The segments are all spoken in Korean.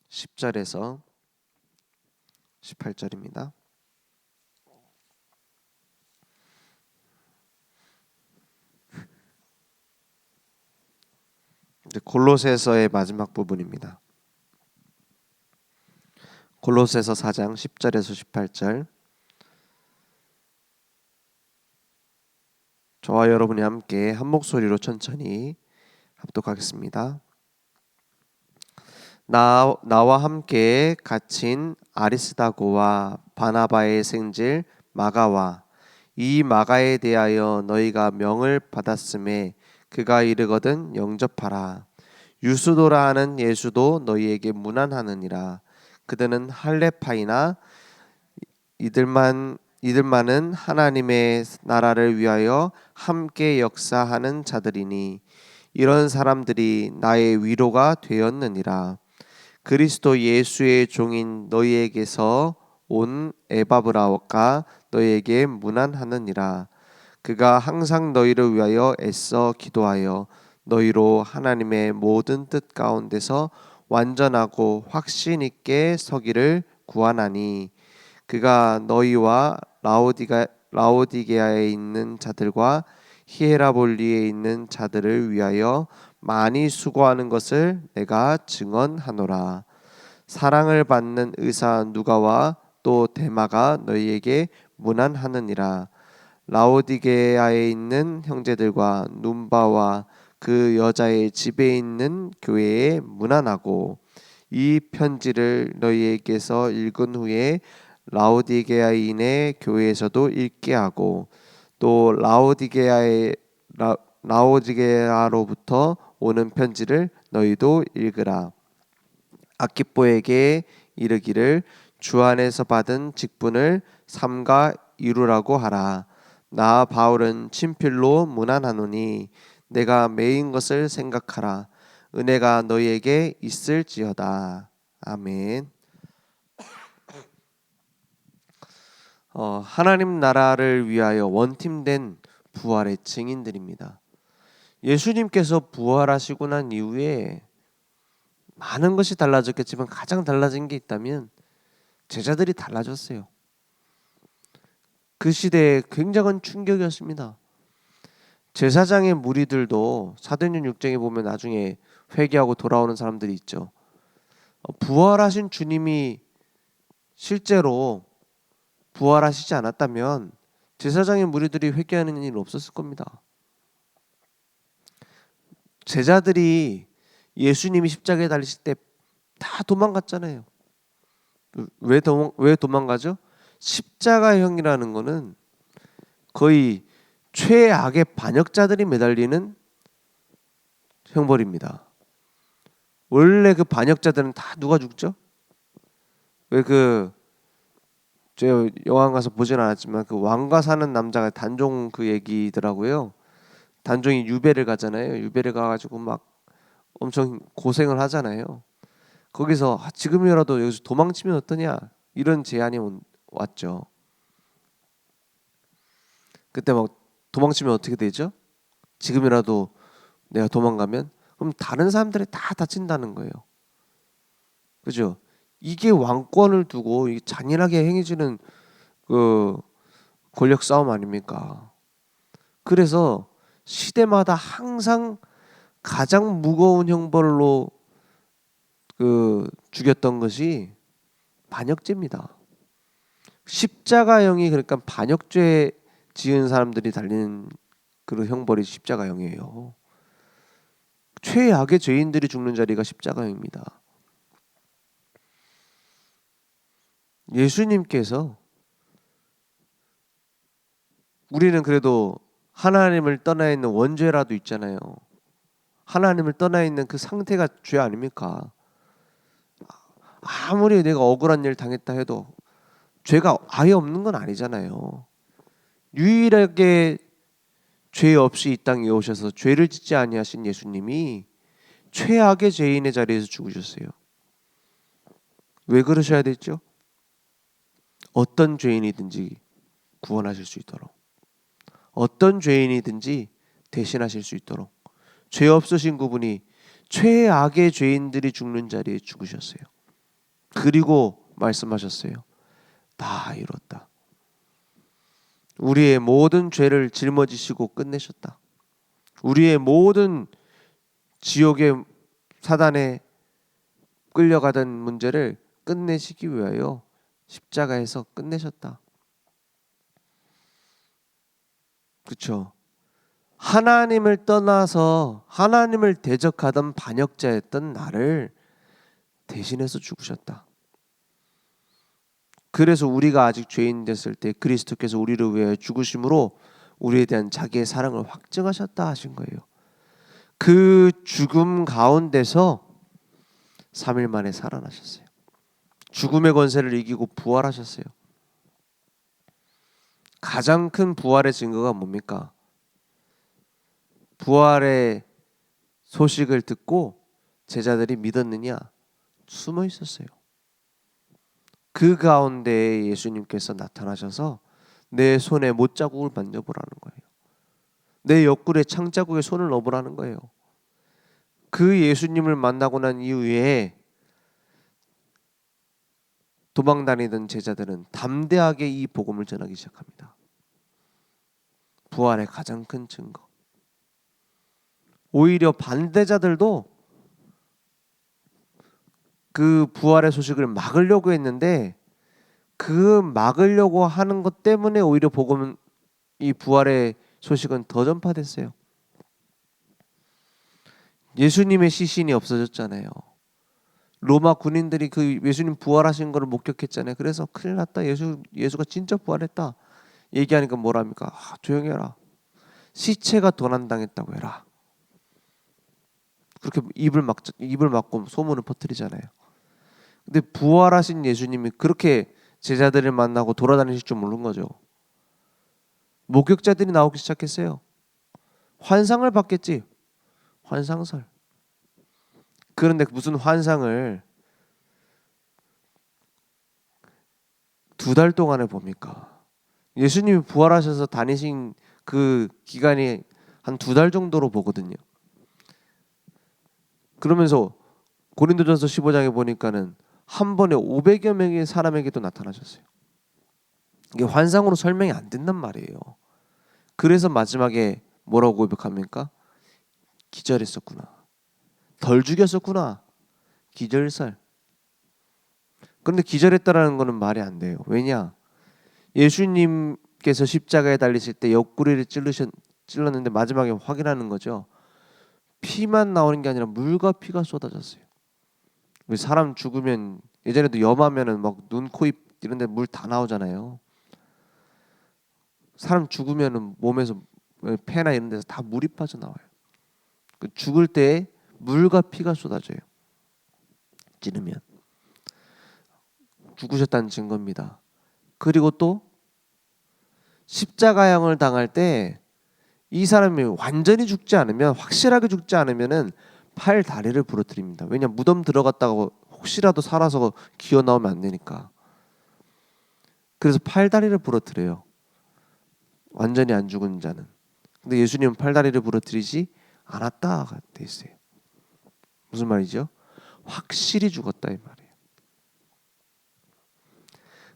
10절에서 18절입니다. 골로새서의 마지막 부분입니다. 골로새서 4장 10절에서 18절. 저와 여러분이 함께 한 목소리로 천천히 합독하겠습니다. 나와 함께 갇힌 아리스다고와 바나바의 생질 마가와 이 마가에 대하여 너희가 명을 받았음에 그가 이르거든 영접하라. 유스도라 하는 예수도 너희에게 문안하느니라. 그들은 할레파이나 이들만은 하나님의 나라를 위하여 함께 역사하는 자들이니 이런 사람들이 나의 위로가 되었느니라. 그리스도 예수의 종인 너희에게서 온 에바브라가 너희에게 문안하느니라. 그가 항상 너희를 위하여 애써 기도하여 너희로 하나님의 모든 뜻 가운데서 완전하고 확신 있게 서기를 구하나니 그가 너희와 라오디게아에 있는 자들과 히에라볼리에 있는 자들을 위하여 많이 수고하는 것을 내가 증언하노라. 사랑을 받는 의사 누가와 또 데마가 너희에게 문안하느니라. 라오디게아에 있는 형제들과 num바와 그 여자의 집에 있는 교회에 문안하고 이 편지를 너희에게서 읽은 후에 라오디게아인의 교회에서도 읽게 하고 또 라오디게아로부터 오는 편지를 너희도 읽으라. 아키뽀에게 이르기를 주 안에서 받은 직분을 삼가 이루라고 하라. 나 바울은 친필로 문안하노니 내가 매인 것을 생각하라. 은혜가 너희에게 있을지어다. 아멘. 하나님 나라를 위하여 원팀된 부활의 증인들입니다. 예수님께서 부활하시고 난 이후에 많은 것이 달라졌겠지만 가장 달라진 게 있다면 제자들이 달라졌어요. 그 시대에 굉장한 충격이었습니다. 제사장의 무리들도 사도행전 6장에 보면 나중에 회개하고 돌아오는 사람들이 있죠. 부활하신 주님이 실제로 부활하시지 않았다면 제사장의 무리들이 회개하는 일은 없었을 겁니다. 제자들이 예수님이 십자가에 달리실 때 다 도망갔잖아요. 왜 도망가죠? 십자가형이라는 거는 거의 최악의 반역자들이 매달리는 형벌입니다. 원래 그 반역자들은 다 누가 죽죠? 제가 영화 가서 보진 않았지만 그 왕가 사는 남자가 단종 그 얘기더라고요. 단종이 유배를 가잖아요. 유배를 가가지고 막 엄청 고생을 하잖아요. 거기서 지금이라도 여기서 도망치면 어떠냐 이런 제안이 왔죠. 그때 막 도망치면 어떻게 되죠? 지금이라도 내가 도망가면 그럼 다른 사람들이 다 다친다는 거예요. 그죠? 이게 왕권을 두고 잔인하게 행해지는 그 권력 싸움 아닙니까? 그래서 시대마다 항상 가장 무거운 형벌로 죽였던 것이 반역죄입니다. 십자가형이 그러니까 반역죄 지은 사람들이 달리는 그 형벌이 십자가형이에요. 최악의 죄인들이 죽는 자리가 십자가형입니다. 예수님께서 우리는 그래도 하나님을 떠나 있는 원죄라도 있잖아요. 하나님을 떠나 있는 그 상태가 죄 아닙니까? 아무리 내가 억울한 일 당했다 해도 죄가 아예 없는 건 아니잖아요. 유일하게 죄 없이 이 땅에 오셔서 죄를 짓지 아니하신 예수님이 최악의 죄인의 자리에서 죽으셨어요. 왜 그러셔야 됐죠? 어떤 죄인이든지 구원하실 수 있도록, 어떤 죄인이든지 대신하실 수 있도록 죄 없으신 그분이 최악의 죄인들이 죽는 자리에 죽으셨어요. 그리고 말씀하셨어요. 다 이뤘다. 우리의 모든 죄를 짊어지시고 끝내셨다. 우리의 모든 지옥의 사단에 끌려가던 문제를 끝내시기 위하여 십자가에서 끝내셨다. 그렇죠? 하나님을 떠나서 하나님을 대적하던 반역자였던 나를 대신해서 죽으셨다. 그래서 우리가 아직 죄인 됐을 때 그리스도께서 우리를 위하여 죽으심으로 우리에 대한 자기의 사랑을 확증하셨다 하신 거예요. 그 죽음 가운데서 3일 만에 살아나셨어요. 죽음의 권세를 이기고 부활하셨어요. 가장 큰 부활의 증거가 뭡니까? 부활의 소식을 듣고 제자들이 믿었느냐? 숨어 있었어요. 그 가운데 예수님께서 나타나셔서 내 손에 못자국을 만져보라는 거예요. 내 옆구리에 창자국에 손을 넣어보라는 거예요. 그 예수님을 만나고 난 이후에 도망다니던 제자들은 담대하게 이 복음을 전하기 시작합니다. 부활의 가장 큰 증거. 오히려 반대자들도 그 부활의 소식을 막으려고 했는데 그 막으려고 하는 것 때문에 오히려 복음은 이 부활의 소식은 더 전파됐어요. 예수님의 시신이 없어졌잖아요. 로마 군인들이 그 예수님 부활하신 것을 목격했잖아요. 그래서 큰일 났다. 예수가 진짜 부활했다. 얘기하니까 뭐랍니까? 조용히 해라. 시체가 도난당했다고 해라. 그렇게 입을 막고 소문을 퍼뜨리잖아요. 근데 부활하신 예수님이 그렇게 제자들을 만나고 돌아다니실 줄 모르는 거죠. 목격자들이 나오기 시작했어요. 환상을 봤겠지. 환상설. 그런데 무슨 환상을 2달 동안에 봅니까? 예수님이 부활하셔서 다니신 그 기간이 한 2달 정도로 보거든요. 그러면서 고린도전서 15장에 보니까는 한 번에 500여 명의 사람에게도 나타나셨어요. 이게 환상으로 설명이 안 된단 말이에요. 그래서 마지막에 뭐라고 고백합니까? 기절했었구나. 덜 죽였었구나. 기절설. 그런데 기절했다라는 것은 말이 안 돼요. 왜냐? 예수님께서 십자가에 달리실 때 옆구리를 찔렀는데 마지막에 확인하는 거죠. 피만 나오는 게 아니라 물과 피가 쏟아졌어요. 사람 죽으면 예전에도 염하면은 막 눈, 코, 입 이런 데 물 다 나오잖아요. 사람 죽으면은 몸에서 폐나 이런 데서 다 물이 빠져나와요. 죽을 때 물과 피가 쏟아져요. 찌르면 죽으셨다는 증거입니다. 그리고 또 십자가형을 당할 때 이 사람이 완전히 죽지 않으면 확실하게 죽지 않으면은 팔 다리를 부러뜨립니다. 왜냐 무덤 들어갔다가 혹시라도 살아서 기어 나오면 안 되니까. 그래서 팔 다리를 부러뜨려요. 완전히 안 죽은 자는. 근데 예수님은 팔 다리를 부러뜨리지 않았다가 돼 있어요. 무슨 말이죠? 확실히 죽었다 이 말이에요.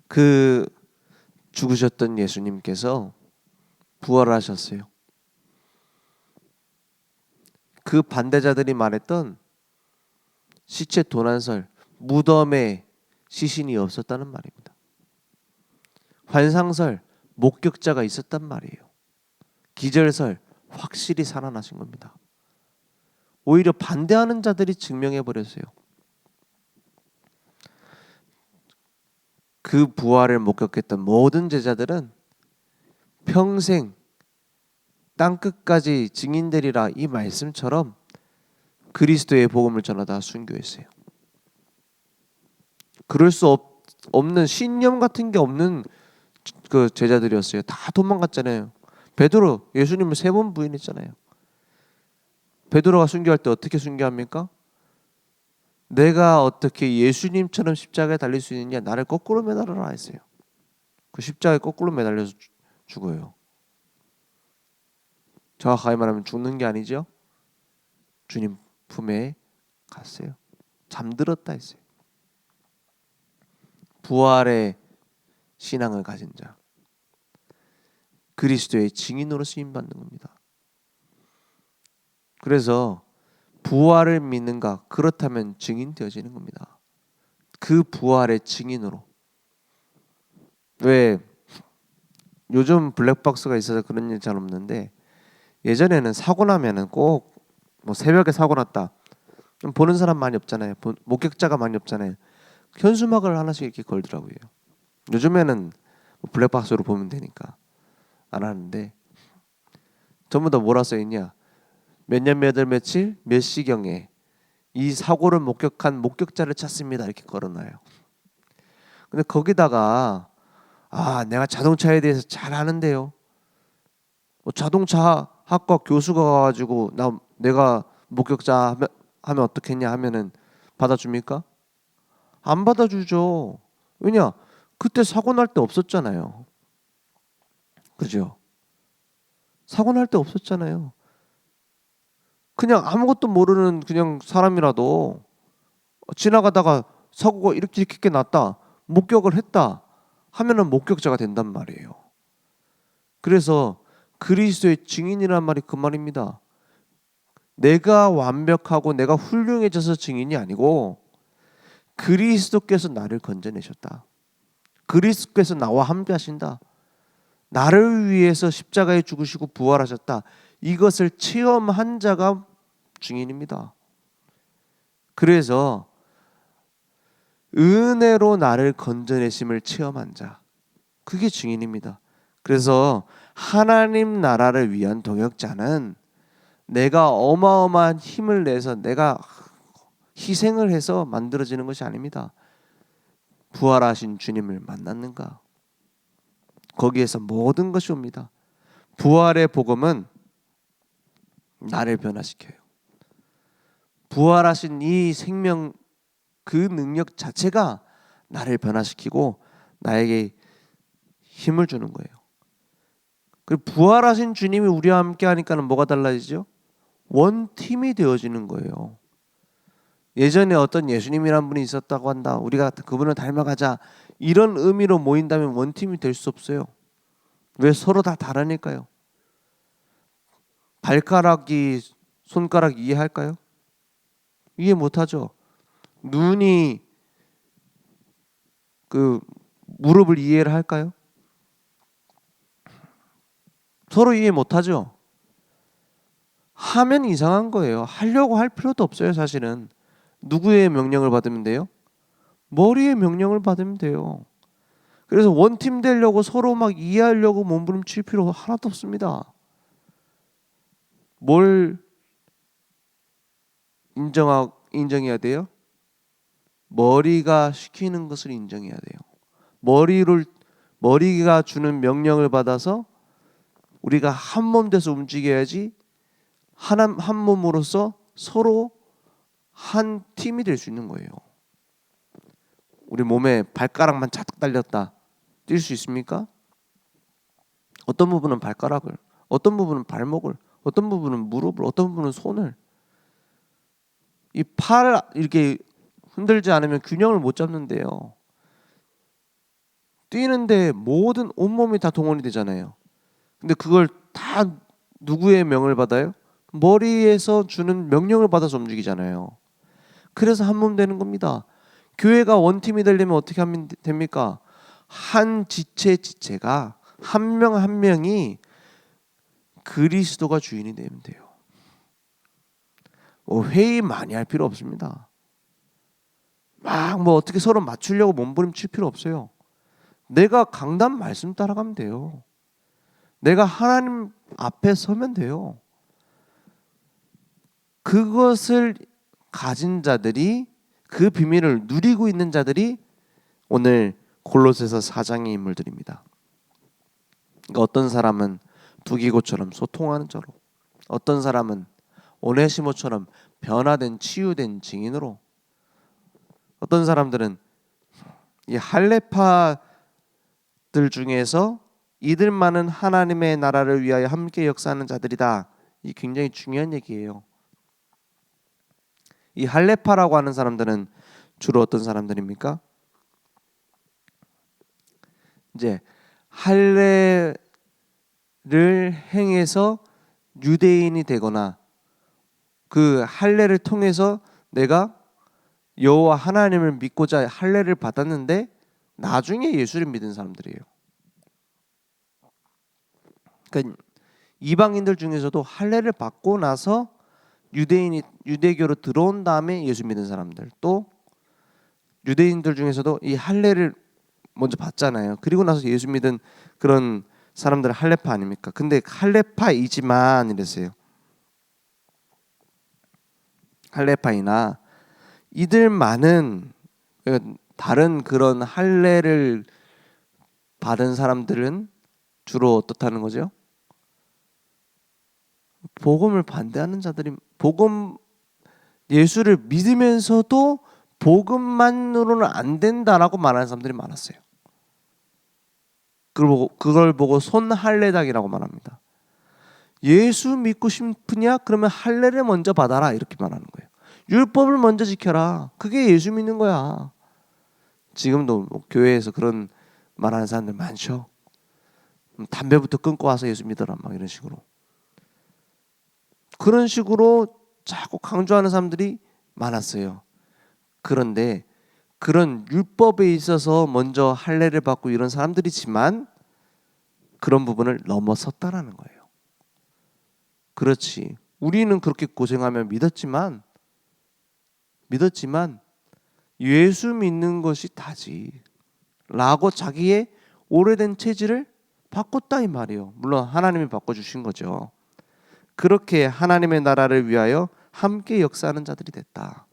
그 죽으셨던 예수님께서 부활하셨어요. 그 반대자들이 말했던 시체 도난설, 무덤에 시신이 없었다는 말입니다. 환상설, 목격자가 있었단 말이에요. 기절설, 확실히 살아나신 겁니다. 오히려 반대하는 자들이 증명해 버렸어요. 그 부활을 목격했던 모든 제자들은 평생 땅끝까지 증인되리라 이 말씀처럼 그리스도의 복음을 전하다 순교했어요. 그럴 수 없는 신념 같은 게 없는 그 제자들이었어요. 다 도망갔잖아요. 베드로 예수님을 3번 부인했잖아요. 베드로가 순교할 때 어떻게 순교합니까? 내가 어떻게 예수님처럼 십자가에 달릴 수 있느냐? 나를 거꾸로 매달아라 했어요. 그 십자가에 거꾸로 매달려서 죽어요. 정확하게 말하면 죽는 게 아니죠. 주님 품에 갔어요. 잠들었다 했어요. 부활의 신앙을 가진 자, 그리스도의 증인으로 쓰임 받는 겁니다. 그래서 부활을 믿는가? 그렇다면 증인 되어지는 겁니다. 그 부활의 증인으로. 왜 요즘 블랙박스가 있어서 그런 일 잘 없는데, 예전에는 사고 나면은 꼭 뭐 새벽에 사고 났다, 보는 사람 많이 없잖아요. 목격자가 많이 없잖아요. 현수막을 하나씩 이렇게 걸더라고요. 요즘에는 블랙박스로 보면 되니까 안 하는데, 전부 다 뭐라 써 있냐? 몇 년 몇 월 며칠 몇 시경에 이 사고를 목격한 목격자를 찾습니다, 이렇게 걸어놔요. 근데 거기다가 내가 자동차에 대해서 잘 아는데요, 자동차 학과 교수가 가가지고 내가 목격자 하면 어떻겠냐 하면은 받아줍니까? 안 받아주죠. 왜냐? 그때 사고 날 때 없었잖아요. 그죠? 사고 날 때 없었잖아요. 그냥 아무것도 모르는 그냥 사람이라도 지나가다가 사고가 이렇게 났다, 목격을 했다 하면은 목격자가 된단 말이에요. 그래서 그리스도의 증인이란 말이 그 말입니다. 내가 완벽하고 내가 훌륭해져서 증인이 아니고 그리스도께서 나를 건져내셨다. 그리스도께서 나와 함께 하신다. 나를 위해서 십자가에 죽으시고 부활하셨다. 이것을 체험한 자가 증인입니다. 그래서 은혜로 나를 건져내심을 체험한 자, 그게 증인입니다. 그래서 하나님 나라를 위한 동역자는 내가 어마어마한 힘을 내서 내가 희생을 해서 만들어지는 것이 아닙니다. 부활하신 주님을 만났는가? 거기에서 모든 것이 옵니다. 부활의 복음은 나를 변화시켜요. 부활하신 이 생명, 그 능력 자체가 나를 변화시키고 나에게 힘을 주는 거예요. 그리고 부활하신 주님이 우리와 함께 하니까는 뭐가 달라지죠? 원팀이 되어지는 거예요. 예전에 어떤 예수님이란 분이 있었다고 한다, 우리가 그분을 닮아가자, 이런 의미로 모인다면 원팀이 될 수 없어요. 왜? 서로 다 다르니까요. 발가락이 손가락 이해할까요? 이해 못하죠. 눈이 그 무릎을 이해를 할까요? 서로 이해 못하죠. 하면 이상한 거예요. 하려고 할 필요도 없어요. 사실은 누구의 명령을 받으면 돼요? 머리의 명령을 받으면 돼요. 그래서 원팀 되려고 서로 막 이해하려고 몸부림칠 필요 하나도 없습니다. 뭘 인정해야 돼요? 머리가 시키는 것을 인정해야 돼요. 머리가 주는 명령을 받아서 우리가 한 몸 돼서 움직여야지, 한 몸으로서 서로 한 팀이 될 수 있는 거예요. 우리 몸에 발가락만 자득 달렸다 뛸 수 있습니까? 어떤 부분은 발가락을, 어떤 부분은 발목을, 어떤 부분은 무릎을, 어떤 부분은 손을. 이 팔 이렇게 흔들지 않으면 균형을 못 잡는데요. 뛰는데 모든 온몸이 다 동원이 되잖아요. 근데 그걸 다 누구의 명을 받아요? 머리에서 주는 명령을 받아서 움직이잖아요. 그래서 한 몸 되는 겁니다. 교회가 원팀이 되려면 어떻게 하면 됩니까? 한 지체가 한 명 한 명이 그리스도가 주인이 되면 돼요. 회의 많이 할 필요 없습니다. 막 어떻게 서로 맞추려고 몸부림칠 필요 없어요. 내가 강단 말씀 따라가면 돼요. 내가 하나님 앞에 서면 돼요. 그것을 가진 자들이, 그 비밀을 누리고 있는 자들이 오늘 골로새서 4장의 인물들입니다. 그러니까 어떤 사람은 두기고처럼 소통하는 자로, 어떤 사람은 오네시모처럼 변화된 치유된 증인으로, 어떤 사람들은 이 할레파들 중에서 이들만은 하나님의 나라를 위하여 함께 역사하는 자들이다. 이 굉장히 중요한 얘기예요. 이 할레파라고 하는 사람들은 주로 어떤 사람들입니까? 이제 할례를 행해서 유대인이 되거나 그 할례를 통해서 내가 여호와 하나님을 믿고자 할례를 받았는데 나중에 예수를 믿은 사람들이에요. 그러니까 이방인들 중에서도 할례를 받고 나서 유대교로 들어온 다음에 예수 믿는 사람들, 또 유대인들 중에서도 이 할례를 먼저 받잖아요. 그리고 나서 예수 믿은 그런 사람들은 할례파 아닙니까? 근데 할례파이지만 이랬어요. 할례파이나 이들만은 다른 그런 할례를 받은 사람들은 주로 어떻다는 거죠? 복음을 반대하는 자들이 복음 예수를 믿으면서도 복음만으로는 안 된다라고 말하는 사람들이 많았어요. 그걸 보고 손할례당이라고 말합니다. 예수 믿고 싶으냐? 그러면 할례를 먼저 받아라 이렇게 말하는 거예요. 율법을 먼저 지켜라. 그게 예수 믿는 거야. 지금도 뭐 교회에서 그런 말하는 사람들 많죠. 담배부터 끊고 와서 예수 믿어라 막 이런 식으로. 그런 식으로 자꾸 강조하는 사람들이 많았어요. 그런데 그런 율법에 있어서 먼저 할례를 받고 이런 사람들이지만 그런 부분을 넘어섰다라는 거예요. 그렇지. 우리는 그렇게 고생하며 믿었지만 예수 믿는 것이 다지 라고 자기의 오래된 체질을 바꿨다 이 말이에요. 물론 하나님이 바꿔주신 거죠. 그렇게 하나님의 나라를 위하여 함께 역사하는 자들이 됐다.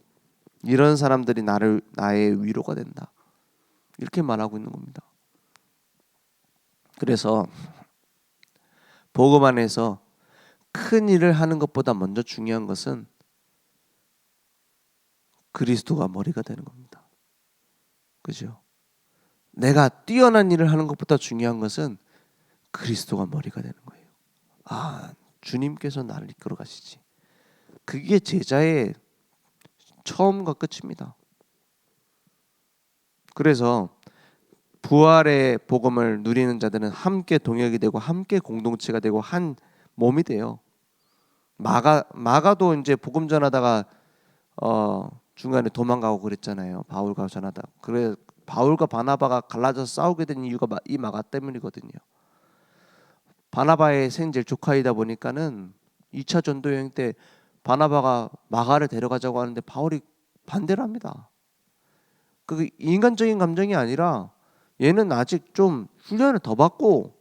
이런 사람들이 나의 위로가 된다. 이렇게 말하고 있는 겁니다. 그래서 복음 안에서 큰 일을 하는 것보다 먼저 중요한 것은 그리스도가 머리가 되는 겁니다. 그죠? 내가 뛰어난 일을 하는 것보다 중요한 것은 그리스도가 머리가 되는 거예요. 아, 주님께서 나를 이끌어 가시지. 그게 제자의 처음과 끝입니다. 그래서 부활의 복음을 누리는 자들은 함께 동역이 되고 함께 공동체가 되고 한 몸이 돼요. 마가도 이제 복음 전하다가 중간에 도망가고 그랬잖아요. 바울과 전하다. 그래 바울과 바나바가 갈라져서 싸우게 된 이유가 이 마가 때문이거든요. 바나바의 생질 조카이다 보니까는 2차 전도 여행 때 바나바가 마가를 데려가자고 하는데 바울이 반대를 합니다. 그 인간적인 감정이 아니라 얘는 아직 좀 훈련을 더 받고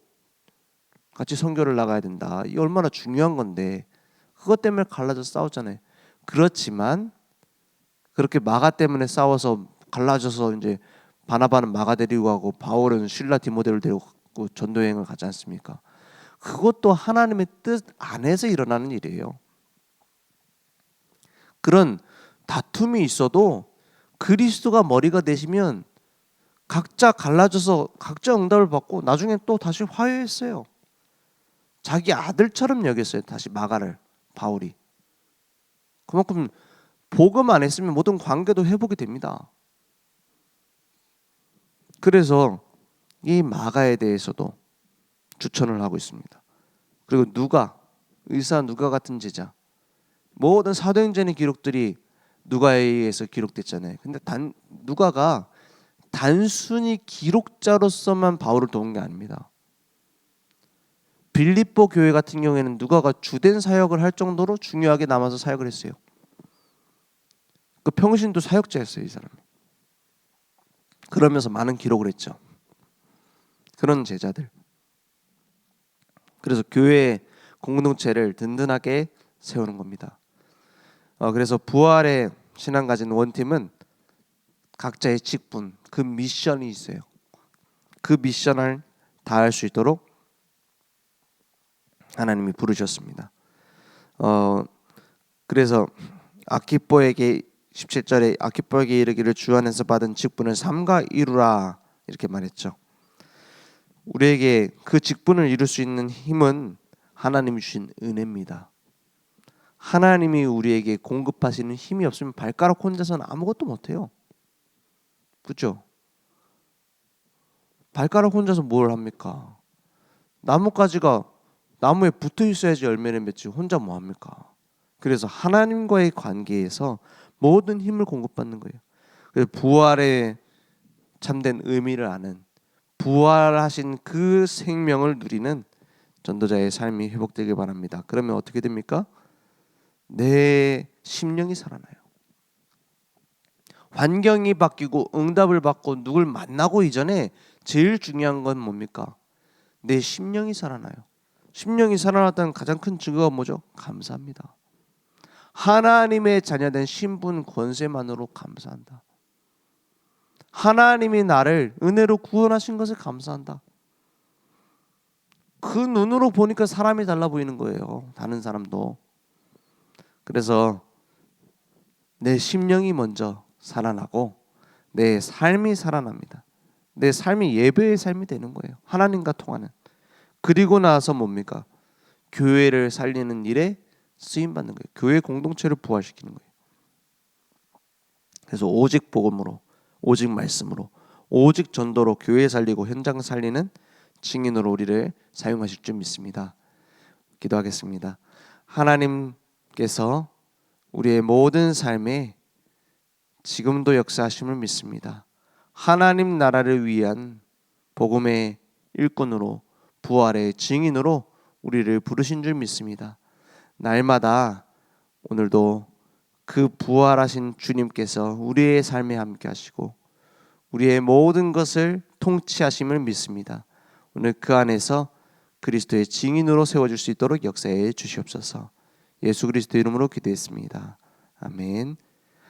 같이 선교를 나가야 된다. 이 얼마나 중요한 건데 그것 때문에 갈라져서 싸웠잖아요. 그렇지만 그렇게 마가 때문에 싸워서 갈라져서 이제 바나바는 마가 데리고 가고 바울은 실라 디모데를 데리고 전도 여행을 가지 않습니까? 그것도 하나님의 뜻 안에서 일어나는 일이에요. 그런 다툼이 있어도 그리스도가 머리가 되시면 각자 갈라져서 각자 응답을 받고 나중에 또 다시 화해했어요. 자기 아들처럼 여겼어요. 다시 마가를 바울이. 그만큼 복음 안 했으면 모든 관계도 회복이 됩니다. 그래서 이 마가에 대해서도 추천을 하고 있습니다. 그리고 의사 누가 같은 제자, 모든 사도행전의 기록들이 누가에 의해서 기록됐잖아요. 근데 누가가 단순히 기록자로서만 바울을 도운 게 아닙니다. 빌립보 교회 같은 경우에는 누가가 주된 사역을 할 정도로 중요하게 남아서 사역을 했어요. 그 평신도 사역자였어요, 이 사람이. 그러면서 많은 기록을 했죠. 그런 제자들. 그래서 교회의 공동체를 든든하게 세우는 겁니다. 그래서 부활의 신앙 가진 원팀은 각자의 직분, 그 미션이 있어요. 그 미션을 다할 수 있도록 하나님이 부르셨습니다. 그래서 아키포에게 17절에 아키포에게 이르기를 주 안에서 받은 직분을 삼가 이루라 이렇게 말했죠. 우리에게 그 직분을 이룰 수 있는 힘은 하나님이 주신 은혜입니다. 하나님이 우리에게 공급하시는 힘이 없으면 발가락 혼자서는 아무것도 못해요. 그렇죠? 발가락 혼자서 뭘 합니까? 나뭇가지가 나무에 붙어 있어야지 열매를 맺지 혼자 뭐 합니까? 그래서 하나님과의 관계에서 모든 힘을 공급받는 거예요. 그래서 부활의 참된 의미를 아는, 부활하신 그 생명을 누리는 전도자의 삶이 회복되길 바랍니다. 그러면 어떻게 됩니까? 내 심령이 살아나요. 환경이 바뀌고 응답을 받고 누굴 만나고 이전에 제일 중요한 건 뭡니까? 내 심령이 살아나요. 심령이 살아났다는 가장 큰 증거가 뭐죠? 감사합니다. 하나님의 자녀된 신분 권세만으로 감사한다. 하나님이 나를 은혜로 구원하신 것을 감사한다. 그 눈으로 보니까 사람이 달라 보이는 거예요. 다른 사람도. 그래서 내 심령이 먼저 살아나고 내 삶이 살아납니다. 내 삶이 예배의 삶이 되는 거예요. 하나님과 통하는. 그리고 나서 뭡니까? 교회를 살리는 일에 쓰임 받는 거예요. 교회 공동체를 부활시키는 거예요. 그래서 오직 복음으로, 오직 말씀으로, 오직 전도로 교회 살리고 현장 살리는 증인으로 우리를 사용하실 줄 믿습니다. 기도하겠습니다. 하나님께서 우리의 모든 삶에 지금도 역사하심을 믿습니다. 하나님 나라를 위한 복음의 일꾼으로, 부활의 증인으로 우리를 부르신 줄 믿습니다. 날마다 오늘도 그 부활하신 주님께서 우리의 삶에 함께 하시고 우리의 모든 것을 통치하심을 믿습니다. 오늘 그 안에서 그리스도의 증인으로 세워줄 수 있도록 역사해 주시옵소서. 예수 그리스도 이름으로 기도했습니다. 아멘.